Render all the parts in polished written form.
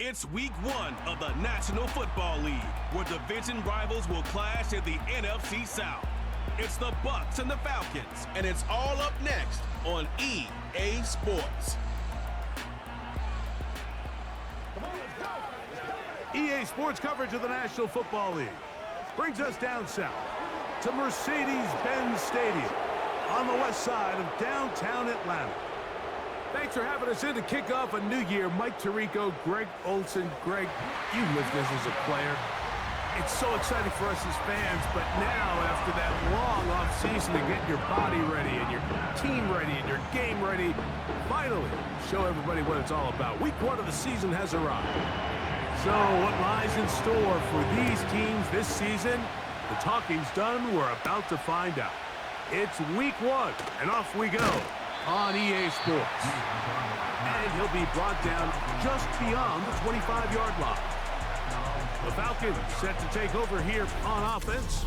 It's week 1 of the National Football League, where division rivals will clash in the NFC South. It's the Bucs and the Falcons, and it's all up next on EA Sports. EA Sports coverage of the National Football League brings us down south to Mercedes-Benz Stadium on the west side of downtown Atlanta. Thanks for having us in to kick off a new year. Mike Tirico, Greg Olson. Greg, you lived this as a player. It's so exciting for us as fans, but now after that long off-season to get your body ready and your team ready and your game ready, finally show everybody what it's all about. Week 1 of the season has arrived. So what lies in store for these teams this season? The talking's done. We're about to find out. It's week 1, and off we go on EA Sports. And he'll be brought down just beyond the 25-yard line. The Falcons set to take over here on offense.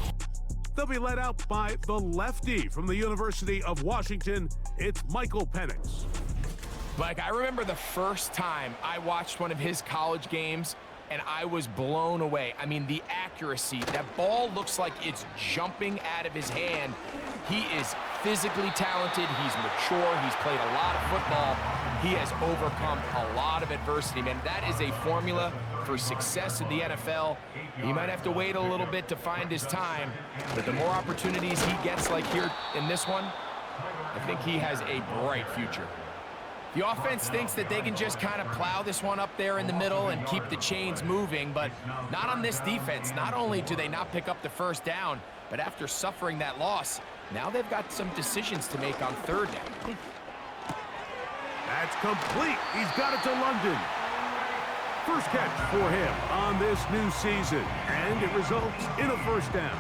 They'll be led out by the lefty from the University of Washington. It's Michael Penix. Mike, I remember the first time I watched one of his college games, and I was blown away. I mean, the accuracy. That ball looks like it's jumping out of his hand. He is physically talented. He's mature. He's played a lot of football. He has overcome a lot of adversity, man. That is a formula for success in the NFL. He might have to wait a little bit to find his time, but the more opportunities he gets like here in this one, I think he has a bright future. The offense thinks that they can just kind of plow this one up there in the middle and keep the chains moving, but not on this defense. Not only do they not pick up the first down, but after suffering that loss, now they've got some decisions to make on third down. That's complete. He's got it to London. First catch for him on this new season, and it results in a first down.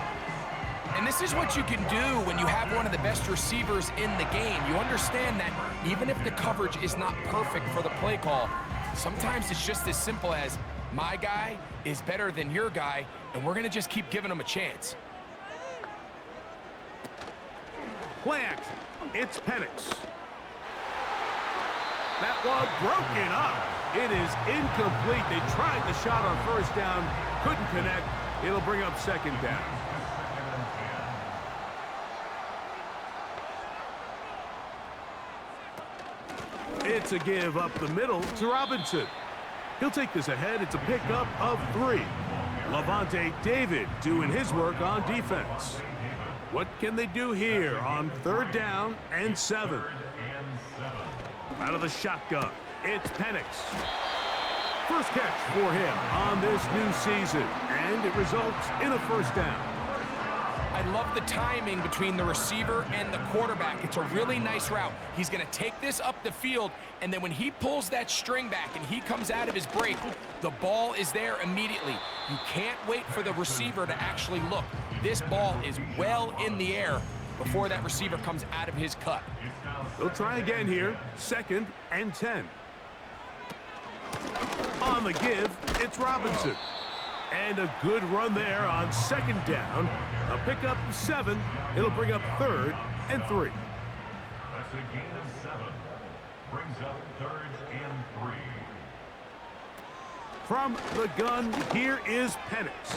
And this is what you can do when you have one of the best receivers in the game. You understand that even if the coverage is not perfect for the play call, sometimes it's just as simple as my guy is better than your guy, and we're going to just keep giving him a chance. Play action. It's Penix. That one broken up. It is incomplete. They tried the shot on first down, couldn't connect. It'll bring up second down. It's a give up the middle to Robinson. He'll take this ahead. It's a pickup of 3. Levante David doing his work on defense. What can they do here on third down and 7? Out of the shotgun, it's Penix. First catch for him on this new season, and it results in a first down. I love the timing between the receiver and the quarterback. It's a really nice route. He's going to take this up the field, and then when he pulls that string back and he comes out of his break, the ball is there immediately. You can't wait for the receiver to actually look. This ball is well in the air before that receiver comes out of his cut. They'll try again here, 2nd and 10. On the give, it's Robinson. And a good run there on 2nd down. A pickup of 7. It'll bring up 3rd and 3. That's a gain of 7. Brings up 3rd and 3. From the gun, here is Penix.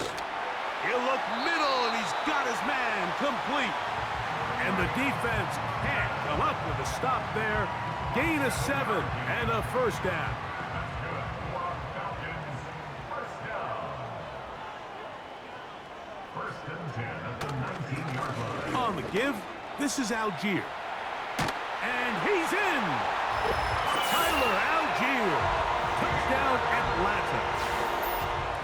He'll look middle, and he's got his man complete. And the defense can't come up with a stop there. Gain of 7 and a first down. On the give, this is Algier. And he's in! Tyler Algier. Touchdown, Atlanta.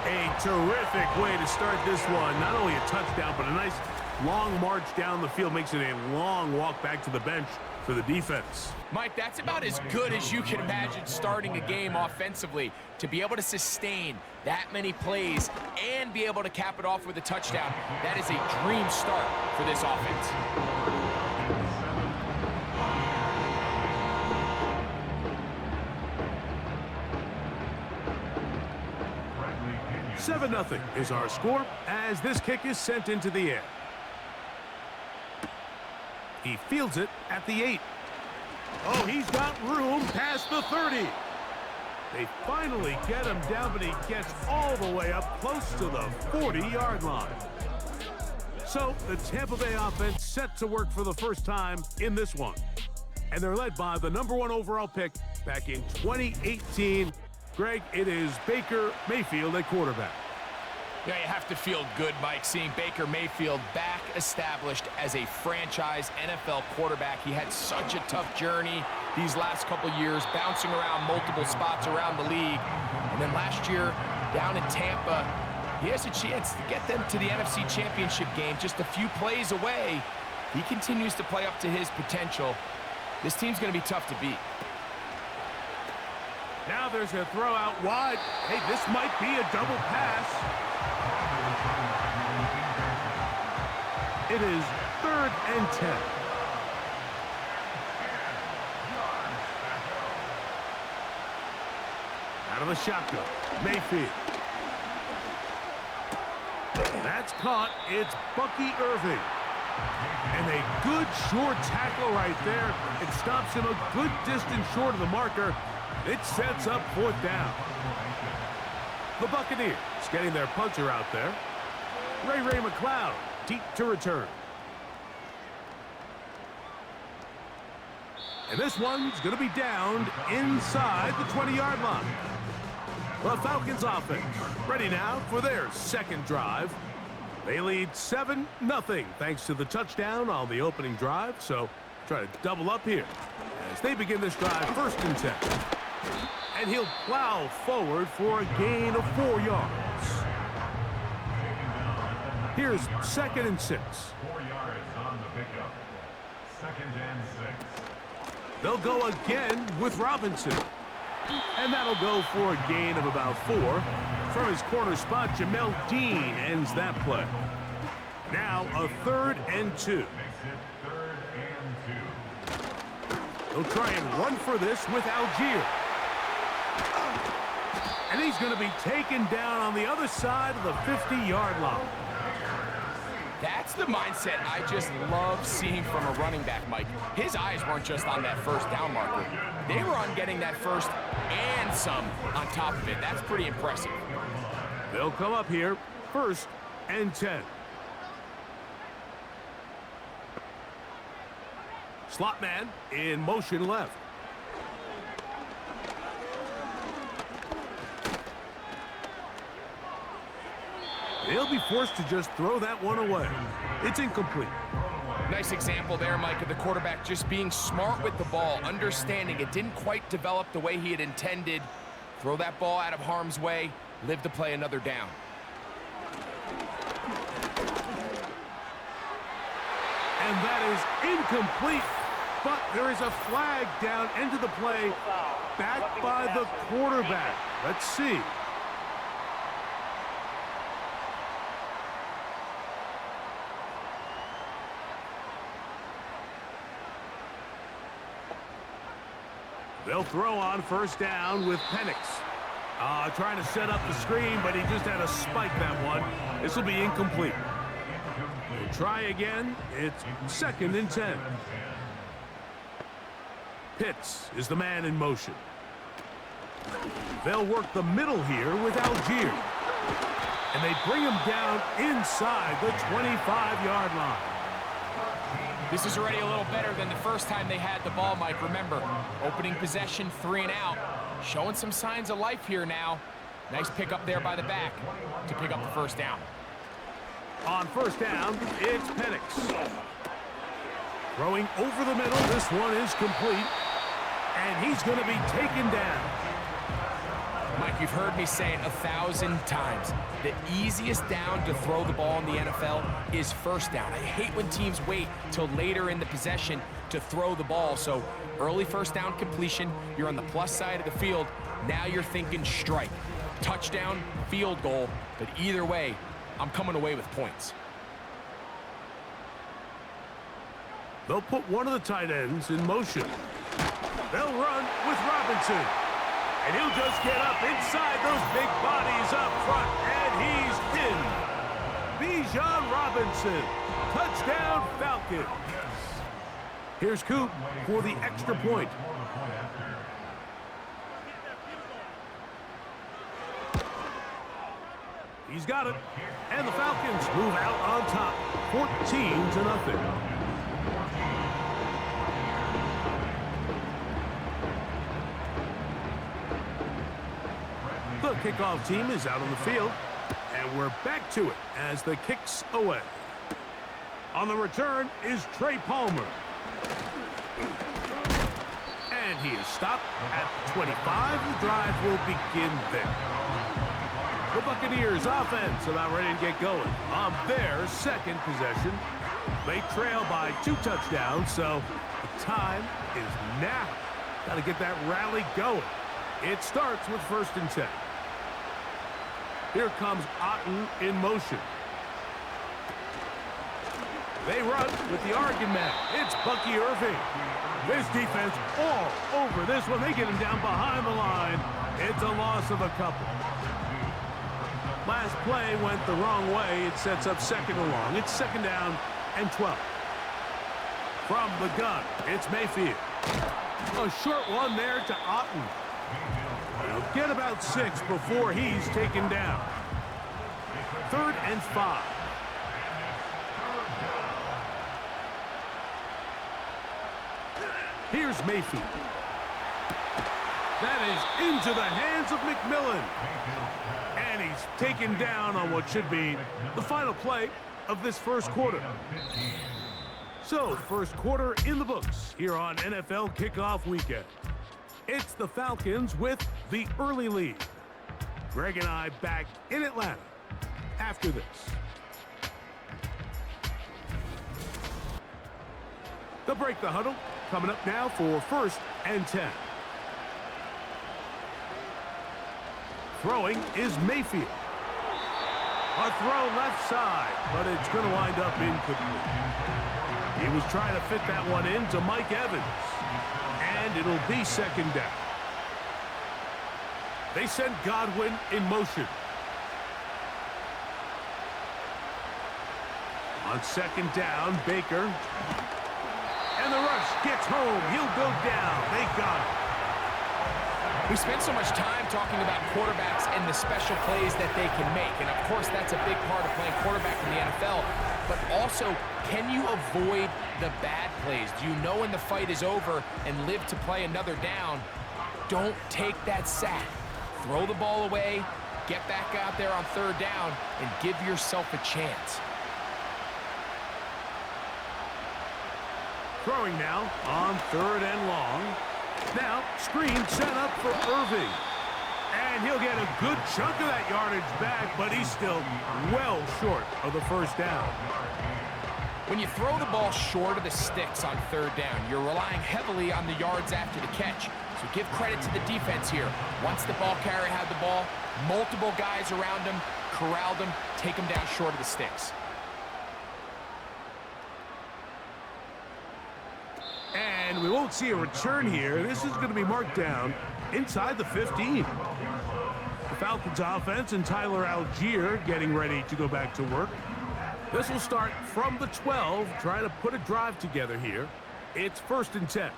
A terrific way to start this one. Not only a touchdown, but a nice long march down the field. Makes it a long walk back to the bench for the defense. Mike, that's about as good as you can imagine starting a game offensively. To be able to sustain that many plays and be able to cap it off with a touchdown, that is a dream start for this offense. 7-0 is our score as this kick is sent into the air. He fields it at the 8. Oh, he's got room past the 30. They finally get him down, but he gets all the way up close to the 40-yard line. So the Tampa Bay offense set to work for the first time in this one. And they're led by the #1 overall pick back in 2018. Greg, it is Baker Mayfield at quarterback. Yeah, you have to feel good, Mike, seeing Baker Mayfield back established as a franchise NFL quarterback. He had such a tough journey these last couple years, bouncing around multiple spots around the league. And then last year, down in Tampa, he has a chance to get them to the NFC Championship game just a few plays away. He continues to play up to his potential. This team's going to be tough to beat. Now there's a throw out wide. Hey, this might be a double pass. It is 3rd and 10. Out of the shotgun, Mayfield. That's caught. It's Bucky Irving. And a good short tackle right there. It stops him a good distance short of the marker. It sets up 4th down. The Buccaneers getting their punter out there. Ray McLeod deep to return. And this one's going to be downed inside the 20-yard line. The Falcons offense ready now for their second drive. They lead 7-0 thanks to the touchdown on the opening drive. So try to double up here as they begin this drive 1st and 10. And he'll plow forward for a gain of 4 yards. Here's 2nd and 6. 4 yards on the pickup. 2nd and 6. They'll go again with Robinson. And that'll go for a gain of about 4. From his corner spot, Jamel Dean ends that play. Now a 3rd and 2. Makes it 3rd and 2. They'll try and run for this with Algier. And he's going to be taken down on the other side of the 50-yard line. That's the mindset I just love seeing from a running back, Mike. His eyes weren't just on that 1st down marker. They were on getting that 1st and some on top of it. That's pretty impressive. They'll come up here 1st and 10. Slot man in motion left. They'll be forced to just throw that one away. It's incomplete. Nice example there, Mike, of the quarterback just being smart with the ball, understanding it didn't quite develop the way he had intended. Throw that ball out of harm's way, live to play another down. And that is incomplete, but there is a flag down into the play, back by the quarterback. Let's see. They'll throw on 1st down with Penix. Trying to set up the screen, but he just had to spike that one. This will be incomplete. They'll try again. It's 2nd and 10. Pitts is the man in motion. They'll work the middle here with Algier. And they bring him down inside the 25-yard line. This is already a little better than the first time they had the ball, Mike. Remember, opening possession, 3 and out. Showing some signs of life here now. Nice pick up there by the back to pick up the 1st down. On 1st down, it's Penix. Throwing over the middle, this one is complete. And he's going to be taken down. Mike, you've heard me say it 1,000 times. The easiest down to throw the ball in the NFL is 1st down. I hate when teams wait till later in the possession to throw the ball. So early 1st down completion, you're on the plus side of the field. Now you're thinking strike. Touchdown, field goal, but either way, I'm coming away with points. They'll put one of the tight ends in motion. They'll run with Robinson. And he'll just get up inside those big bodies up front. And he's in. Bijan Robinson. Touchdown, Falcons. Here's Coop for the extra point. He's got it. And the Falcons move out on top, 14-0. The kickoff team is out on the field, and we're back to it as the kick's away. On the return is Trey Palmer. And he is stopped at 25. The drive will begin there. The Buccaneers offense about ready to get going on their second possession. They trail by 2 touchdowns, so the time is now. Got to get that rally going. It starts with 1st and 10. Here comes Otten in motion. They run with the Oregon man. It's Bucky Irving. This defense all over this one. They get him down behind the line. It's a loss of a couple. Last play went the wrong way. It sets up 2nd and long. It's 2nd down and 12. From the gun, it's Mayfield. A short one there to Otten. He'll get about 6 before he's taken down. 3rd and 5. Here's Mayfield. That is into the hands of McMillan. And he's taken down on what should be the final play of this first quarter. So, first quarter in the books here on NFL Kickoff Weekend. It's the Falcons with the early lead. Greg and I back in Atlanta after this. They'll break the huddle. Coming up now for 1st and 10. Throwing is Mayfield. A throw left side, but it's going to wind up incomplete. He was trying to fit that one in to Mike Evans. And it'll be 2nd down. They send Godwin in motion. On 2nd down, Baker. And the rush gets home. He'll go down. They got it. We spend so much time talking about quarterbacks and the special plays that they can make. And, of course, that's a big part of playing quarterback in the NFL. But also, can you avoid the bad plays? Do you know when the fight is over and live to play another down? Don't take that sack. Throw the ball away, get back out there on 3rd down, and give yourself a chance. Throwing now on 3rd and long. Now, screen set up for Irving. And he'll get a good chunk of that yardage back, but he's still well short of the 1st down. When you throw the ball short of the sticks on 3rd down, you're relying heavily on the yards after the catch. So give credit to the defense here. Once the ball carrier had the ball, multiple guys around him, corralled him, take him down short of the sticks. And we won't see a return here. This is going to be marked down inside the 15. The Falcons offense and Tyler Algier getting ready to go back to work. This will start from the 12, trying to put a drive together here. It's 1st and 10.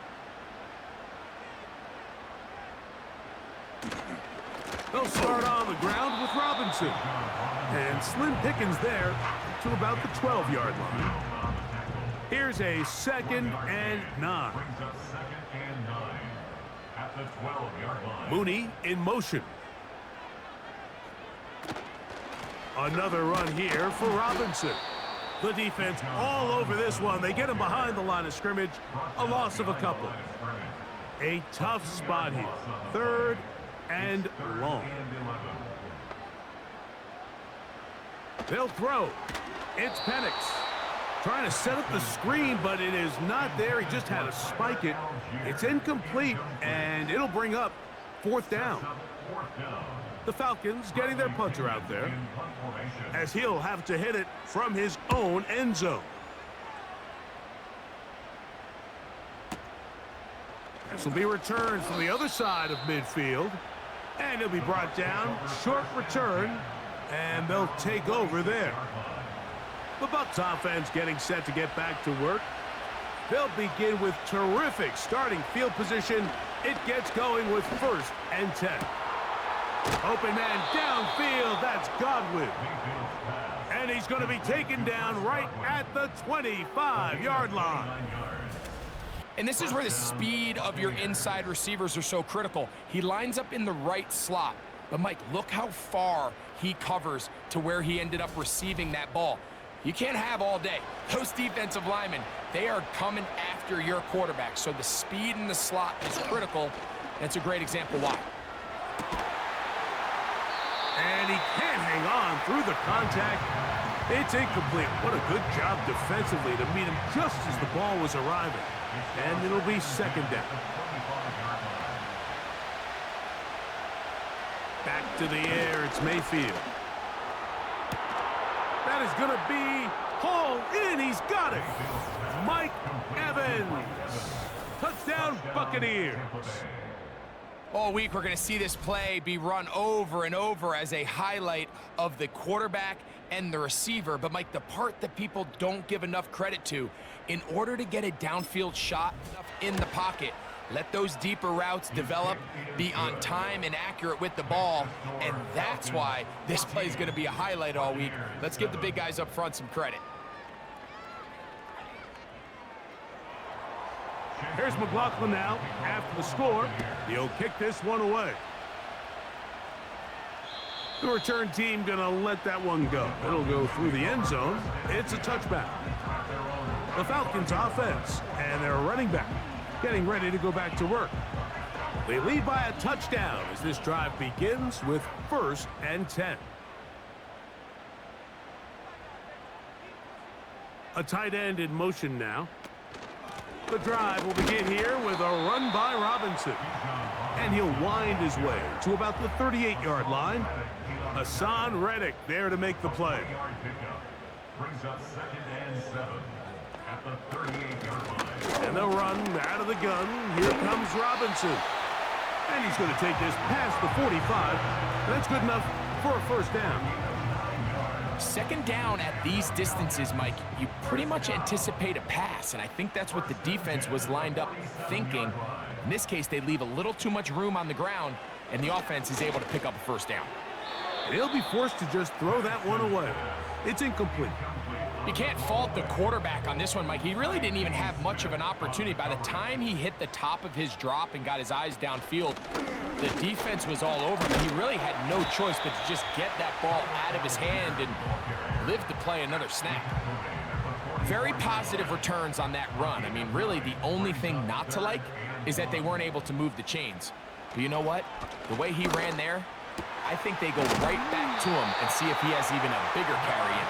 They'll start on the ground with Robinson. And slim pickings there to about the 12-yard line. Here's a 2nd and 9. Mooney in motion. Another run here for Robinson. The defense all over this one. They get him behind the line of scrimmage. A loss of a couple. A tough spot here. 3rd and long. They'll throw. It's Penix. Trying to set up the screen, but it is not there. He just had to spike it. It's incomplete, and it'll bring up 4th down. The Falcons getting their punter out there, as he'll have to hit it from his own end zone. This will be returned from the other side of midfield, and he'll be brought down. Short return, and they'll take over there. The Bucs offense getting set to get back to work. They'll begin with terrific starting field position. It gets going with 1st and 10. Open man downfield. That's Godwin. And he's going to be taken down right at the 25-yard line. And this is where the speed of your inside receivers are so critical. He lines up in the right slot. But, Mike, look how far he covers to where he ended up receiving that ball. You can't have all day. Those defensive linemen, they are coming after your quarterback. So the speed in the slot is critical. And it's a great example why. And he can't hang on through the contact. It's incomplete. What a good job defensively to meet him just as the ball was arriving. And it'll be second down. Back to the air, it's Mayfield. That is going to be hauled in. He's got it. Mike Evans. Touchdown, Buccaneers. All week, we're going to see this play be run over and over as a highlight of the quarterback and the receiver. But, Mike, the part that people don't give enough credit to, in order to get a downfield shot in the pocket, let those deeper routes develop, be on time and accurate with the ball, and that's why this play is going to be a highlight all week. Let's give the big guys up front some credit. Here's McLaughlin now. After the score, he'll kick this one away. The return team going to let that one go. It'll go through the end zone. It's a touchback. The Falcons offense and their running back getting ready to go back to work. They lead by a touchdown as this drive begins with 1st and 10. A tight end in motion now. The drive will begin here with a run by Robinson. And he'll wind his way to about the 38-yard line. Hassan Reddick there to make the play. Brings up 2nd and 7 at the 38-yard line. And they'll run out of the gun. Here comes Robinson. And he's going to take this past the 45. That's good enough for a first down. Second down at these distances, Mike, you pretty much anticipate a pass, and I think that's what the defense was lined up thinking. In this case, they leave a little too much room on the ground, and the offense is able to pick up a first down. He'll be forced to just throw that one away. It's incomplete. You can't fault the quarterback on this one, Mike. He really didn't even have much of an opportunity. By the time he hit the top of his drop and got his eyes downfield, the defense was all over him. He really had no choice but to just get that ball out of his hand and live to play another snap. Very positive returns on that run. I mean, really, the only thing not to like is that they weren't able to move the chains. But you know what? The way he ran there, I think they go right back to him and see if he has even a bigger carry in.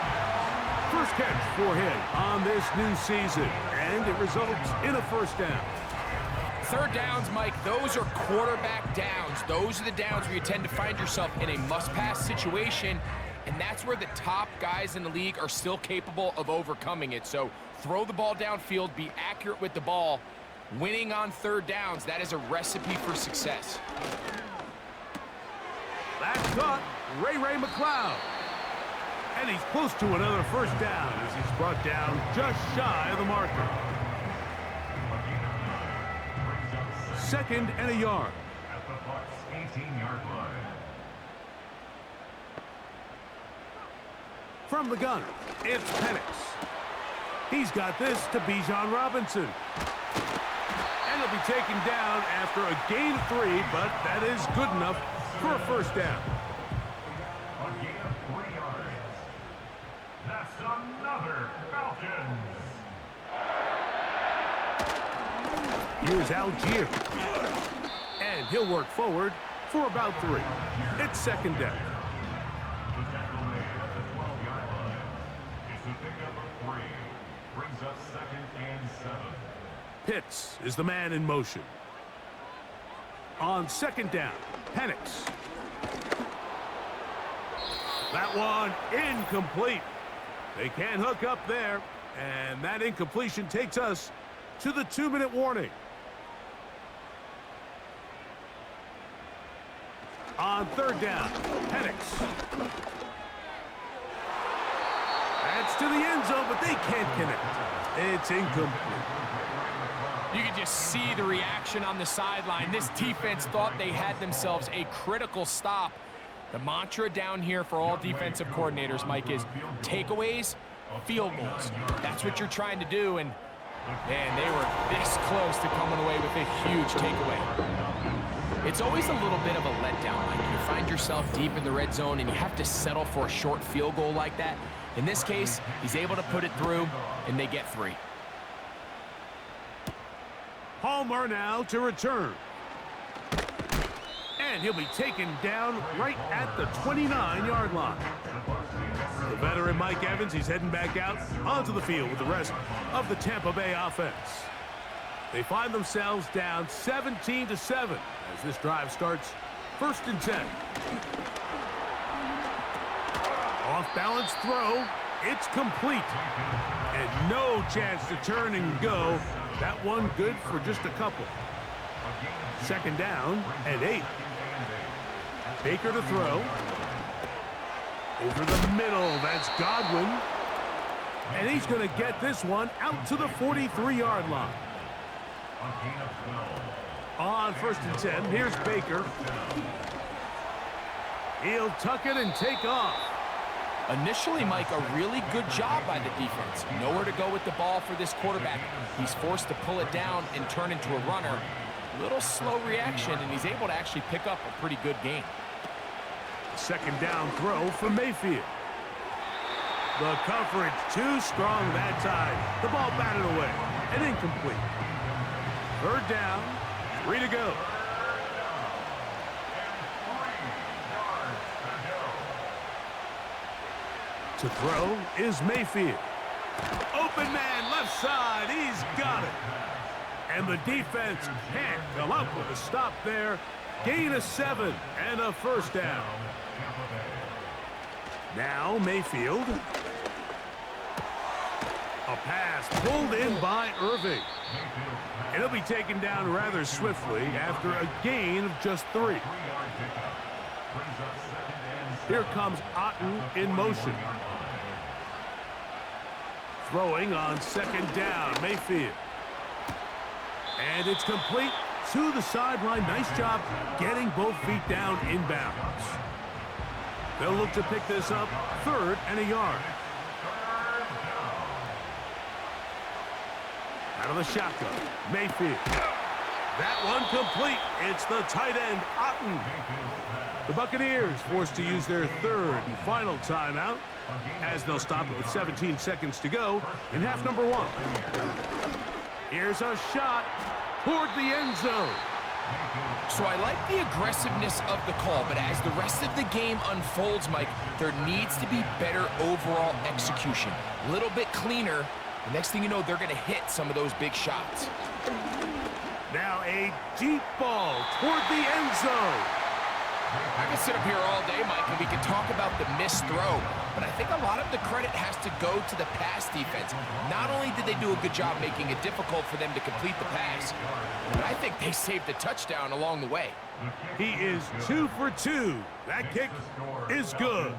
First catch for him on this new season, and it results in a first down. Third downs, Mike, those are quarterback downs. Those are the downs where you tend to find yourself in a must-pass situation, and that's where the top guys in the league are still capable of overcoming it. So throw the ball downfield, be accurate with the ball. Winning on third downs, that is a recipe for success. That's caught. Ray McLeod. And he's close to another first down as he's brought down just shy of the marker. 2nd and a yard. At the Bucs 18-yard line. From the gun, it's Penix. He's got this to Bijan Robinson. And he'll be taken down after a gain of 3, but that is good enough for a first down. A gain of 3 yards. That's another Falcons. Here's Algier. And he'll work forward for about 3. It's second down. The tackle made at the 12-yard line. It's a pickup of 3. Brings up 2nd and 7. Pitts is the man in motion. On second down, Penix. That one incomplete. They can't hook up there, and that incompletion takes us to the 2-minute warning. On third down, Penix. That's to the end zone, but they can't connect. It's incomplete. You can just see the reaction on the sideline. This defense thought they had themselves a critical stop The mantra down here for all defensive coordinators, Mike, is takeaways, field goals. That's what you're trying to do, and man, they were this close to coming away with a huge takeaway. It's always a little bit of a letdown. Like you find yourself deep in the red zone and you have to settle for a short field goal like that. In this case, he's able to put it through, and they get 3. Palmer now to return. And he'll be taken down right at the 29-yard line. The veteran Mike Evans, he's heading back out onto the field with the rest of the Tampa Bay offense. They find themselves down 17-7 as this drive starts 1st and 10. Off-balance throw. It's complete. And no chance to turn and go. That one good for just a couple. 2nd down and 8. Baker to throw. Over the middle, that's Godwin. And he's going to get this one out to the 43-yard line. On 1st and 10, here's Baker. He'll tuck it and take off. Initially, Mike, a really good job by the defense. Nowhere to go with the ball for this quarterback. He's forced to pull it down and turn into a runner. Little slow reaction, and he's able to actually pick up a pretty good game. 2nd down throw for Mayfield. The coverage too strong that time. The ball batted away and incomplete. 3rd down, 3 to go. To throw is Mayfield. Open man, left side, he's got it. And the defense can't come up with a stop there. Gain of 7 and a 1st down. Now Mayfield. A pass pulled in by Irving. And he'll be taken down rather swiftly after a gain of just 3. Here comes Otten in motion. Throwing on 2nd down, Mayfield. And it's complete to the sideline. Nice job getting both feet down inbounds. They'll look to pick this up 3rd and a yard. Out of the shotgun, Mayfield. That one complete. It's the tight end, Otten. The Buccaneers forced to use their 3rd and final timeout as they'll stop it with 17 seconds to go in half number 1. Here's a shot toward the end zone. So I like the aggressiveness of the call, but as the rest of the game unfolds, Mike, there needs to be better overall execution. A little bit cleaner. The next thing you know, they're going to hit some of those big shots. Now a deep ball toward the end zone. I could sit up here all day, Mike, and we could talk about the missed throw, but I think a lot of the credit has to go to the pass defense. Not only did they do a good job making it difficult for them to complete the pass, but I think they saved a touchdown along the way. He is 2 for 2. That kick is good.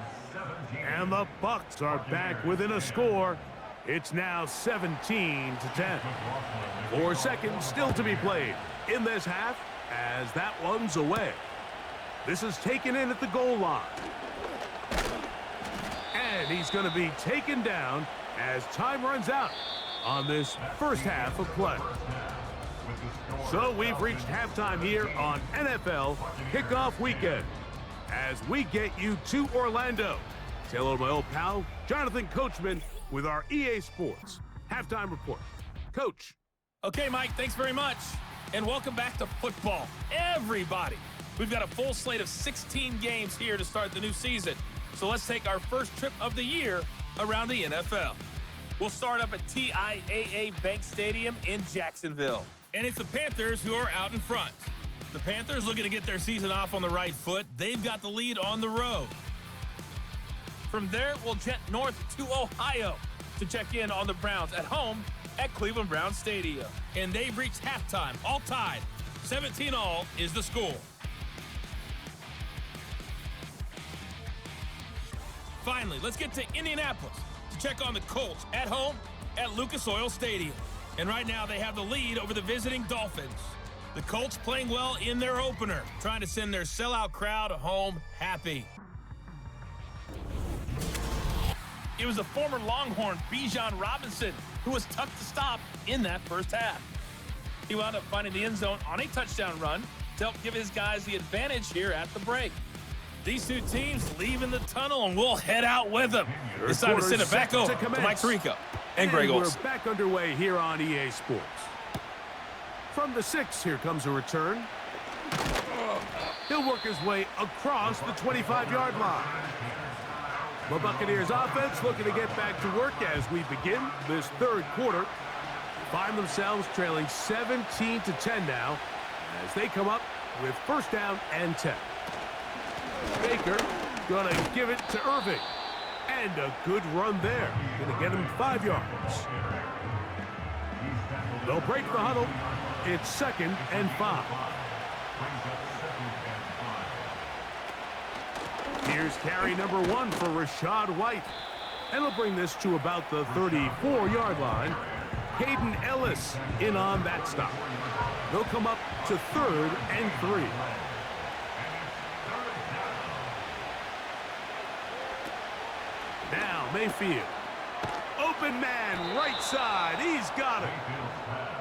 And the Bucs are back within a score. It's now 17-10. 4 seconds still to be played in this half as that one's away. This is taken in at the goal line. And he's going to be taken down as time runs out on this first half of play. So we've reached halftime here on NFL Kickoff Weekend as we get you to Orlando. Say hello to my old pal, Jonathan Coachman, with our EA Sports Halftime Report. Coach. Okay, Mike, thanks very much. And welcome back to football. Everybody. We've got a full slate of 16 games here to start the new season. So let's take our first trip of the year around the NFL. We'll start up at TIAA Bank Stadium in Jacksonville. And it's the Panthers who are out in front. The Panthers looking to get their season off on the right foot. They've got the lead on the road. From there, we'll jet north to Ohio to check in on the Browns at home at Cleveland Browns Stadium. And they've reached halftime, all tied. 17-all is the score. Finally, let's get to Indianapolis to check on the Colts at home at Lucas Oil Stadium. And right now, they have the lead over the visiting Dolphins. The Colts playing well in their opener, trying to send their sellout crowd home happy. It was the former Longhorn Bijan Robinson who was tough to stop in that first half. He wound up finding the end zone on a touchdown run to help give his guys the advantage here at the break. These two teams leaving the tunnel, and we'll head out with them. It's time to send it back over to Mike Tirico and Greg Olsen. We're back underway here on EA Sports. From the 6, here comes a return. He'll work his way across the 25-yard line. The Buccaneers offense looking to get back to work as we begin this third quarter. Find themselves trailing 17-10 now as they come up with first down and 10. Baker gonna give it to Irving. And a good run there. Gonna get him 5 yards. They'll break the huddle. It's 2nd and 5. Here's carry number 1 for Rashad White. And he'll bring this to about the 34-yard line. Caden Ellis in on that stop. They'll come up to 3rd and 3. Now Mayfield. Open man, right side. He's got it.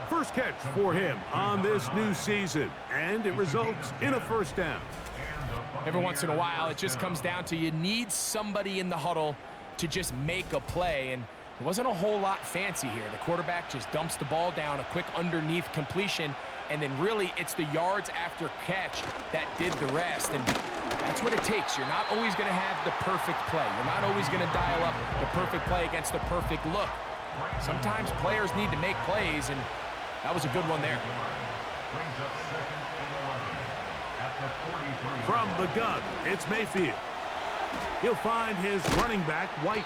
First catch for him on this new season. And it results in a first down. Every once in a while, it just comes down to you need somebody in the huddle to just make a play. And it wasn't a whole lot fancy here. The quarterback just dumps the ball down, a quick underneath completion, and then really it's the yards after catch that did the rest. And that's what it takes. You're not always going to have the perfect play. You're not always going to dial up the perfect play against the perfect look. Sometimes players need to make plays, and that was a good one there. From the gun, it's Mayfield. He'll find his running back, White.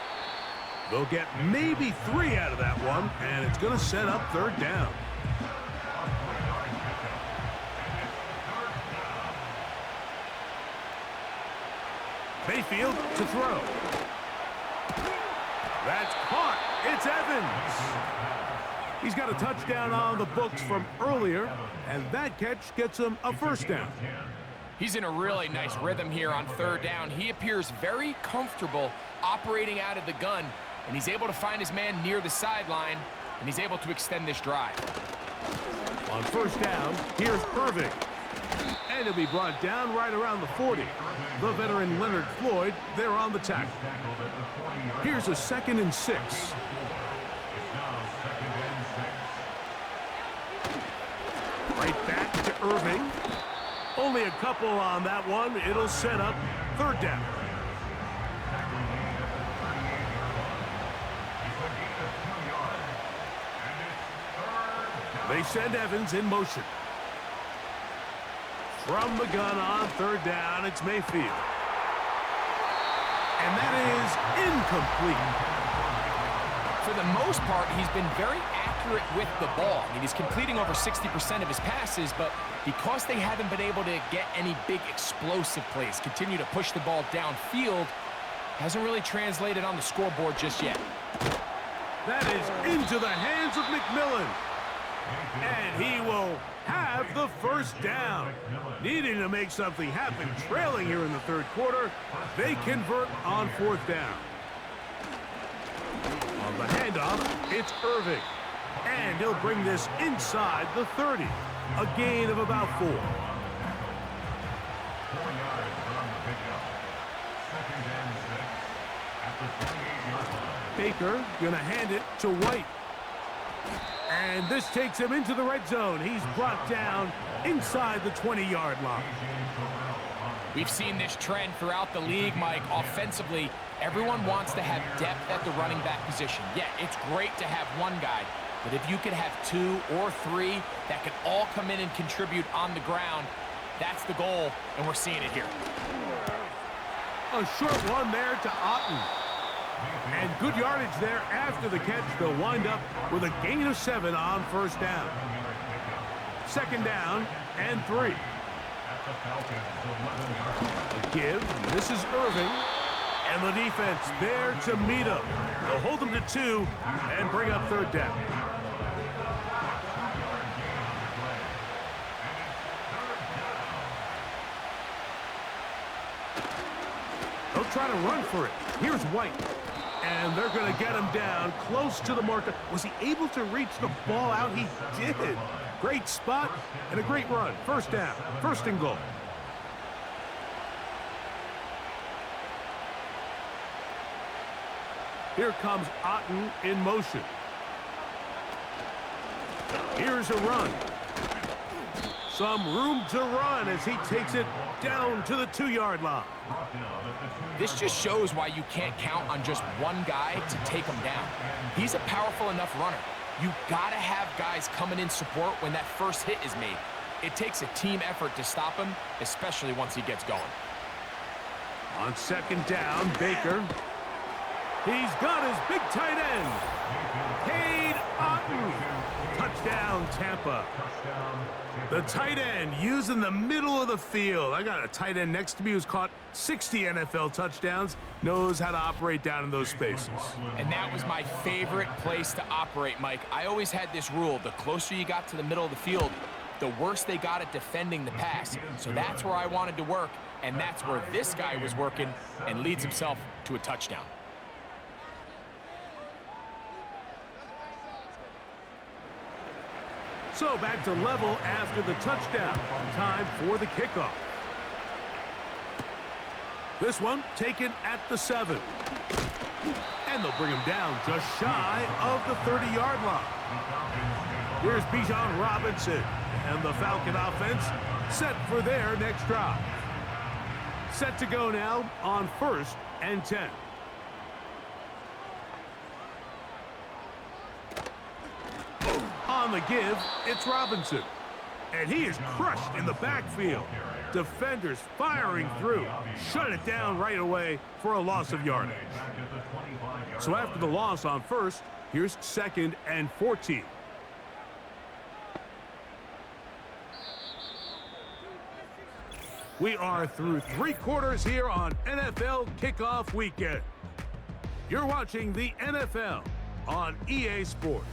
They'll get maybe 3 out of that one, and it's going to set up third down. Mayfield to throw. That's caught. It's Evans. He's got a touchdown on the books from earlier, and that catch gets him a first down. He's in a really nice rhythm here on third down. He appears very comfortable operating out of the gun, and he's able to find his man near the sideline, and he's able to extend this drive. On first down, here's Irving. And he'll be brought down right around the 40. The veteran Leonard Floyd, they're on the tackle. Here's a 2nd and 6. Right back to Irving. Only a couple on that one. It'll set up third down. They send Evans in motion. From the gun on third down, it's Mayfield. And that is incomplete. For the most part, he's been very accurate with the ball. I mean, he's completing over 60% of his passes, but because they haven't been able to get any big explosive plays, continue to push the ball downfield, hasn't really translated on the scoreboard just yet. That is into the hands of McMillan. And he will have the first down. Needing to make something happen, trailing here in the third quarter, they convert on fourth down. On the handoff, it's Irving. And he'll bring this inside the 30. A gain of about 4. 4 yards from the pickup. 2nd and 6 at the 28-yard line. Baker gonna hand it to White. And this takes him into the red zone. He's brought down inside the 20-yard line. We've seen this trend throughout the league, Mike. Offensively, everyone wants to have depth at the running back position. Yeah, it's great to have one guy, but if you could have 2 or 3 that could all come in and contribute on the ground, that's the goal, and we're seeing it here. A short one there to Otten. And good yardage there after the catch. They'll wind up with a gain of 7 on first down. 2nd down and 3. A give. This is Irving. And the defense there to meet him. They'll hold him to 2 and bring up third down. They'll try to run for it. Here's White. And they're going to get him down close to the marker. Was he able to reach the ball out? He did. Great spot and a great run. First down. First and goal. Here comes Otten in motion. Here's a run. Some room to run as he takes it down to the 2-yard line. This just shows why you can't count on just one guy to take him down. He's a powerful enough runner. You gotta have guys coming in support when that first hit is made. It takes a team effort to stop him, especially once he gets going. On second down, Baker. He's got his big tight end. Cade Otten. Touchdown, Tampa. The tight end using the middle of the field. I got a tight end next to me who's caught 60 NFL touchdowns, knows how to operate down in those spaces. And that was my favorite place to operate, Mike. I always had this rule: the closer you got to the middle of the field, the worse they got at defending the pass. So that's where I wanted to work, and that's where this guy was working and leads himself to a touchdown. So back to level after the touchdown. Time for the kickoff. This one taken at the 7. And they'll bring him down just shy of the 30-yard line. Here's Bijan Robinson and the Falcon offense set for their next drive. Set to go now on 1st and 10. On the give, it's Robinson. And he is crushed in the backfield. Defenders firing through. Shut it down right away for a loss of yardage. So after the loss on 1st, here's 2nd and 14. We are through 3 quarters here on NFL Kickoff Weekend. You're watching the NFL on EA Sports.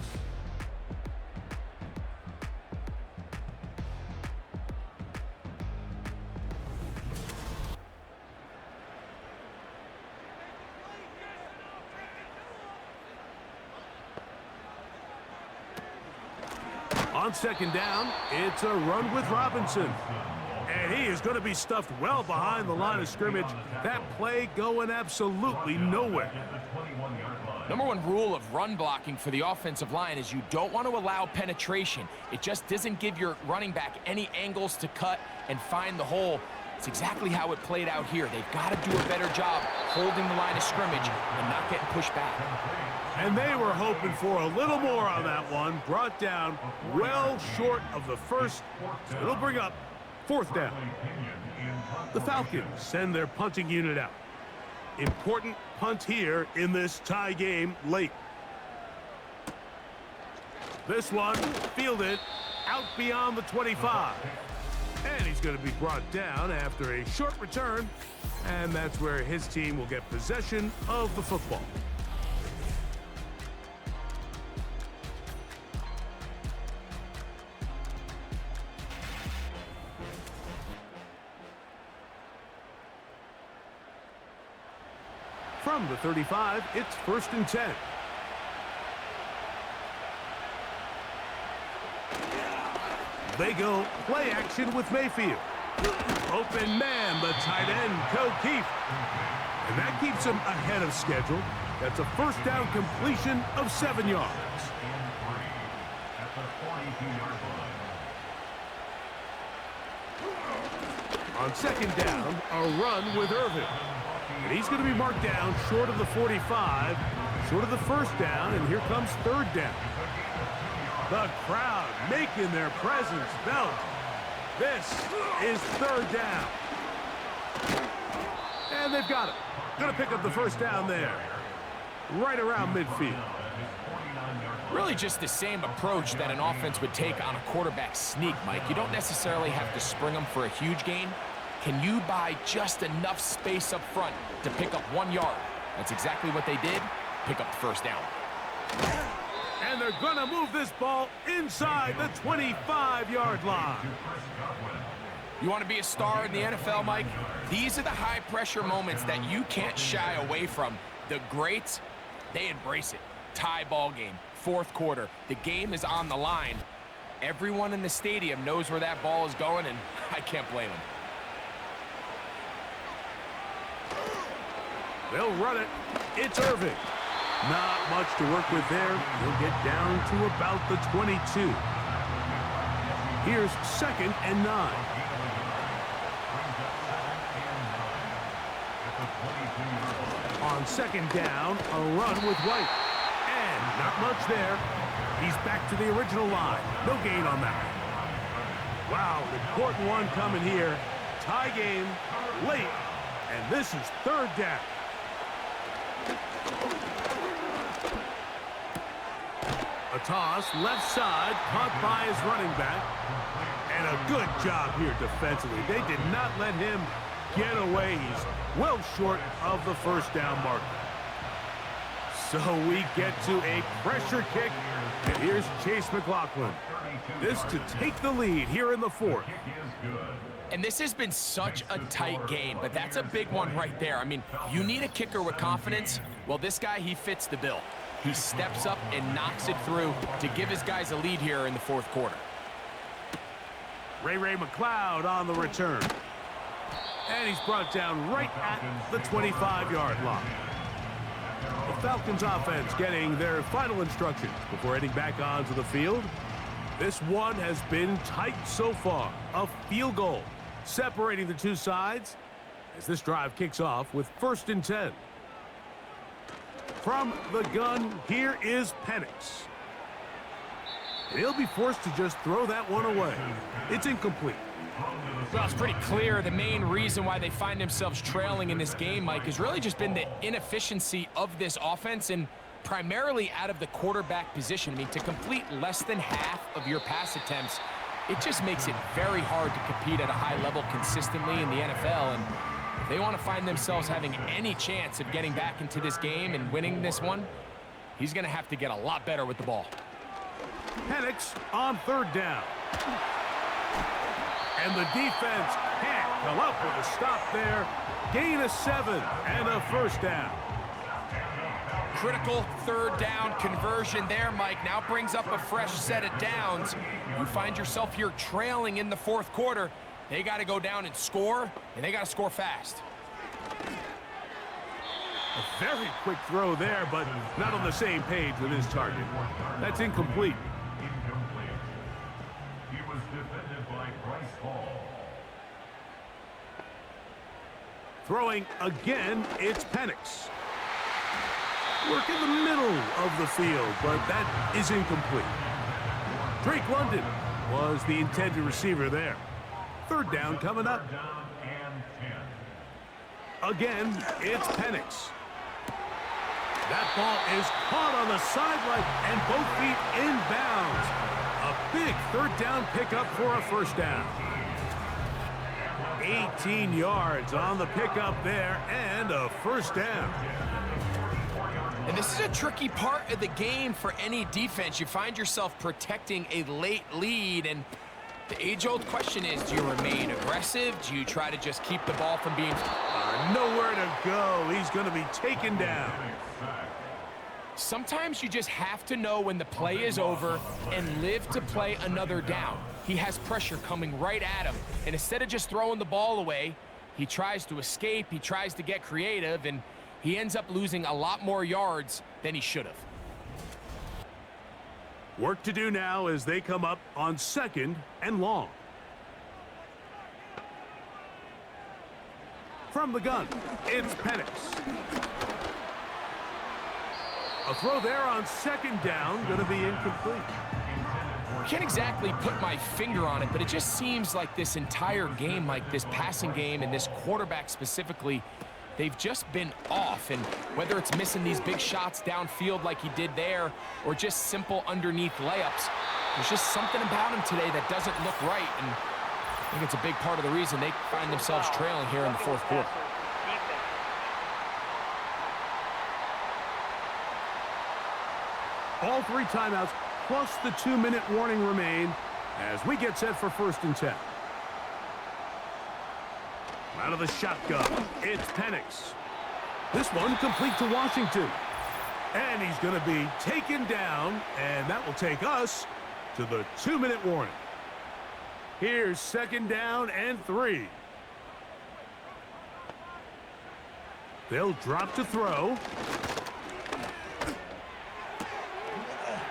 On second down, it's a run with Robinson. And he is going to be stuffed well behind the line of scrimmage. That play going absolutely nowhere. Number 1 rule of run blocking for the offensive line is you don't want to allow penetration. It just doesn't give your running back any angles to cut and find the hole. It's exactly how it played out here. They've got to do a better job holding the line of scrimmage and not getting pushed back. And they were hoping for a little more on that one. Brought down well short of the first. So it'll bring up 4th down. The Falcons send their punting unit out. Important punt here in this tie game late. This one fielded out beyond the 25. And he's going to be brought down after a short return. And that's where his team will get possession of the football. From the 35, it's 1st and 10. They go play action with Mayfield. Open man, the tight end, O'Keefe. And that keeps him ahead of schedule. That's a 1st down completion of 7 yards. On second down, a run with Irvin. And he's going to be marked down short of the 45, short of the 1st down, and here comes 3rd down. The crowd making their presence felt. This is 3rd down. And they've got it. Going to pick up the 1st down there, right around midfield. Really just the same approach that an offense would take on a quarterback sneak, Mike. You don't necessarily have to spring them for a huge gain. Can you buy just enough space up front to pick up 1 yard? That's exactly what they did. Pick up the 1st down. And they're going to move this ball inside the 25-yard line. You want to be a star in the NFL, Mike? These are the high-pressure moments that you can't shy away from. The greats, they embrace it. Tie ball game, fourth quarter. The game is on the line. Everyone in the stadium knows where that ball is going, and I can't blame them. They'll run it. It's Irving. Not much to work with there. He'll get down to about the 22. Here's 2nd and 9. On 2nd down, a run with White. And not much there. He's back to the original line. No gain on that. Wow, important one coming here. Tie game, late, and this is 3rd down. A toss, left side, caught by his running back. And a good job here defensively. They did not let him get away. He's well short of the 1st down marker. So we get to a pressure kick, and here's Chase McLaughlin. This to take the lead here in the 4th. And this has been such a tight game, but that's a big one right there. I mean, you need a kicker with confidence. Well, this guy, he fits the bill. He steps up and knocks it through to give his guys a lead here in the 4th quarter. Ray McLeod on the return. And he's brought down right at the 25-yard line. The Falcons offense getting their final instructions before heading back onto the field. This one has been tight so far. A field goal separating the two sides as this drive kicks off with 1st and 10. From the gun, here is Penix. He'll be forced to just throw that one away. It's incomplete. Well, it's pretty clear the main reason why they find themselves trailing in this game, Mike, has really just been the inefficiency of this offense and primarily out of the quarterback position. I mean, to complete less than half of your pass attempts, it just makes it very hard to compete at a high level consistently in the NFL. And if they want to find themselves having any chance of getting back into this game and winning this one, he's going to have to get a lot better with the ball. Penix on 3rd down. And the defense can't come up with a stop there. Gain of 7 and a 1st down. Critical 3rd down conversion there, Mike. Now brings up a fresh set of downs. You find yourself here trailing in the 4th quarter. They got to go down and score, and they got to score fast. A very quick throw there, but not on the same page with his target. That's incomplete. He was defended by Bryce Hall. Throwing again, it's Penix. Work in the middle of the field, but that is incomplete. Drake London was the intended receiver there. 3rd down coming up. Again, it's Penix. That ball is caught on the sideline and both feet inbounds. A big 3rd down pickup for a 1st down. 18 yards on the pickup there and a 1st down. And this is a tricky part of the game for any defense. You find yourself protecting a late lead, and the age-old question is, do you remain aggressive? Do you try to just keep the ball from being... Nowhere to go. He's going to be taken down. Sometimes you just have to know when the play is over and live to play another down. He has pressure coming right at him, and instead of just throwing the ball away, he tries to escape, he tries to get creative, and he ends up losing a lot more yards than he should have. Work to do now as they come up on 2nd and long. From the gun, it's Penix. A throw there on 2nd down, going to be incomplete. Can't exactly put my finger on it, but it just seems like this entire game, like this passing game and this quarterback specifically, they've just been off. And whether it's missing these big shots downfield like he did there or just simple underneath layups, there's just something about him today that doesn't look right. And I think it's a big part of the reason they find themselves trailing here in the 4th quarter. All 3 timeouts plus the 2-minute warning remain as we get set for 1st and 10. Out of the shotgun, it's Penix. This one complete to Washington. And he's going to be taken down, and that will take us to the 2-minute warning. Here's 2nd down and 3. They'll drop to throw.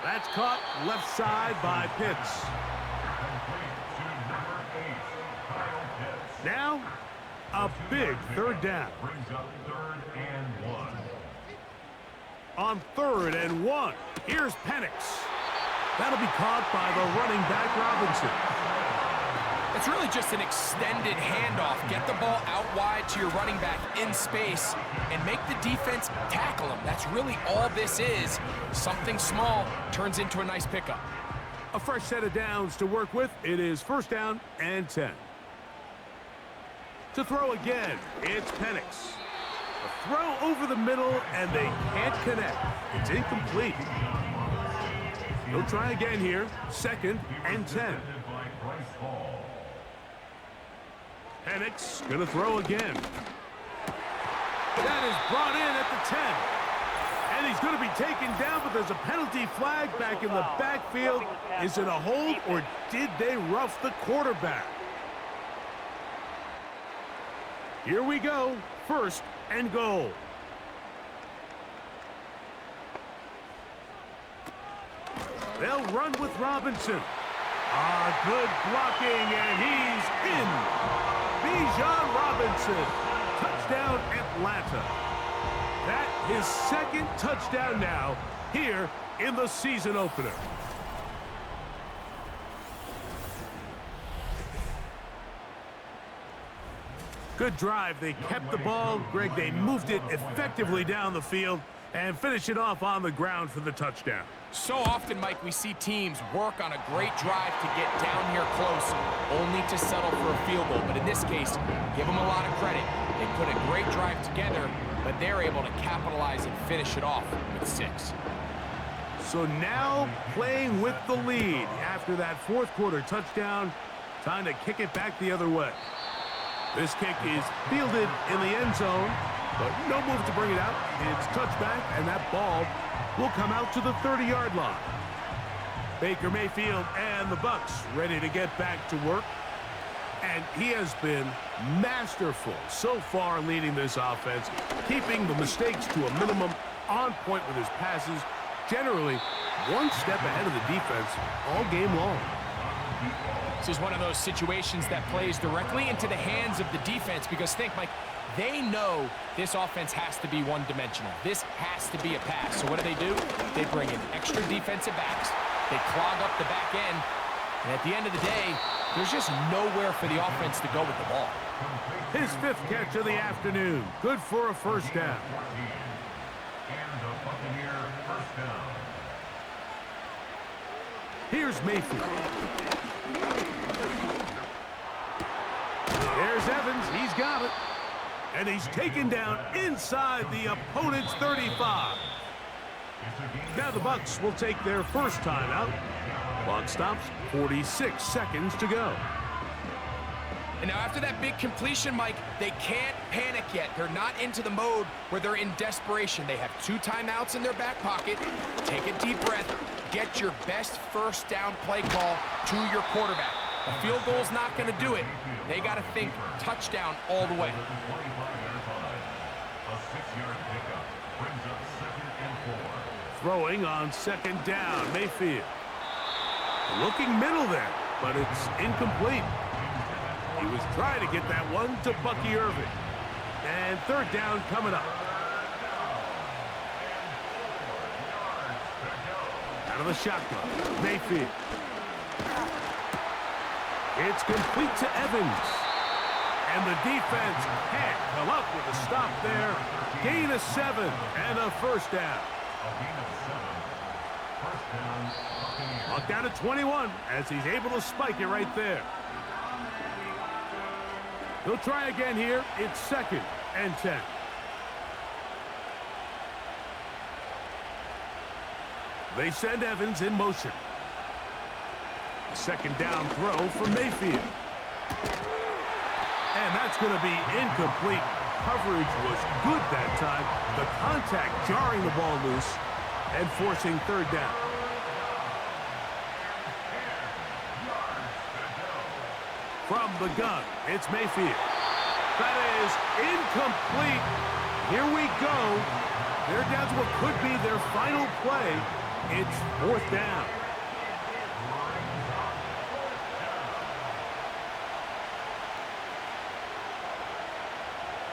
That's caught left side by Pitts. Now, a big 3rd down. Brings up 3rd and 1. On 3rd and 1, here's Penix. That'll be caught by the running back Robinson. It's really just an extended handoff. Get the ball out wide to your running back in space and make the defense tackle him. That's really all this is. Something small turns into a nice pickup. A fresh set of downs to work with. It is 1st down and 10. To throw again, it's Penix. A throw over the middle, and they can't connect. It's incomplete. He'll try again here. 2nd and 10. Penix going to throw again. That is brought in at the 10. And he's going to be taken down, but there's a penalty flag back in the backfield. Is it a hold, or did they rough the quarterback? Here we go. 1st and goal. They'll run with Robinson. Good blocking, and he's in. Bijan Robinson. Touchdown, Atlanta. That his 2nd touchdown now here in the season opener. Good drive. They kept the ball. Greg, they moved it effectively down the field and finish it off on the ground for the touchdown. So often, Mike, we see teams work on a great drive to get down here close, only to settle for a field goal. But in this case, give them a lot of credit. They put a great drive together, but they're able to capitalize and finish it off with 6. So now playing with the lead after that 4th quarter touchdown, time to kick it back the other way. This kick is fielded in the end zone, but no move to bring it out. It's touchback, and that ball will come out to the 30-yard line. Baker Mayfield and the Bucs ready to get back to work. And he has been masterful so far leading this offense, keeping the mistakes to a minimum, on point with his passes, generally one step ahead of the defense all game long. This is one of those situations that plays directly into the hands of the defense, because think, Mike, they know this offense has to be one-dimensional. This has to be a pass. So what do? They bring in extra defensive backs. They clog up the back end. And at the end of the day, there's just nowhere for the offense to go with the ball. His 5th catch of the afternoon. Good for a 1st down. And the Buccaneer 1st down. Here's Mayfield. There's Evans. He's got it. And he's taken down inside the opponent's 35. Now the Bucs will take their 1st timeout. Clock stops, 46 seconds to go. And now after that big completion, Mike, they can't panic yet. They're not into the mode where they're in desperation. They have 2 timeouts in their back pocket. Take a deep breath. Get your best 1st down play call to your quarterback. A field goal's not going to do it. They got to think touchdown all the way. A 6-yard pickup brings up 2nd and 4. Throwing on 2nd down, Mayfield. Looking middle there, but it's incomplete. He was trying to get that one to Bucky Irving. And 3rd down coming up. Out of the shotgun, Mayfield. It's complete to Evans. And the defense can't come up with a stop there. Gain of 7 and a 1st down. A gain of 7. 1st down, Buccaneers. Locked down at 21 as he's able to spike it right there. He'll try again here. It's 2nd and 10. They send Evans in motion. 2nd down throw for Mayfield. And that's That's going to be incomplete. Coverage was good that time. The contact jarring the ball loose and forcing third down. From the gun, it's Mayfield. That is incomplete. Here we go. They're down to what could be their final play. It's fourth down.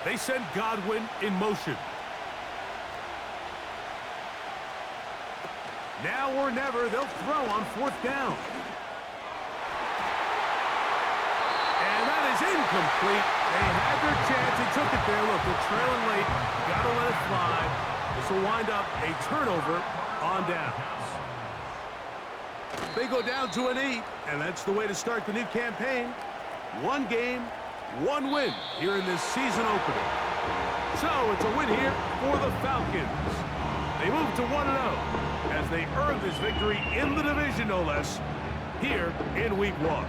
They send Godwin in motion. Now or never, they'll throw on fourth down. And that is incomplete. They had their chance. They took it there. Look, they're trailing late. Got to let it fly. This will wind up a turnover on downs. They go down to an 8, and that's the way to start the new campaign. One game, one win here in this season opener. So it's a win here for the Falcons. They move to 1-0 as they earn this victory in the division, no less, here in Week 1.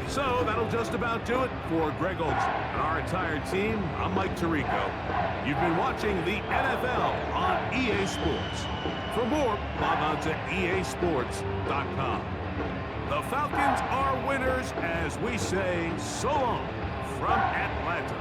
So that'll just about do it for Greg Olson and our entire team. I'm Mike Tirico. You've been watching the NFL on EA Sports. For more, log on to easports.com. The Falcons are winners as we say so long from Atlanta.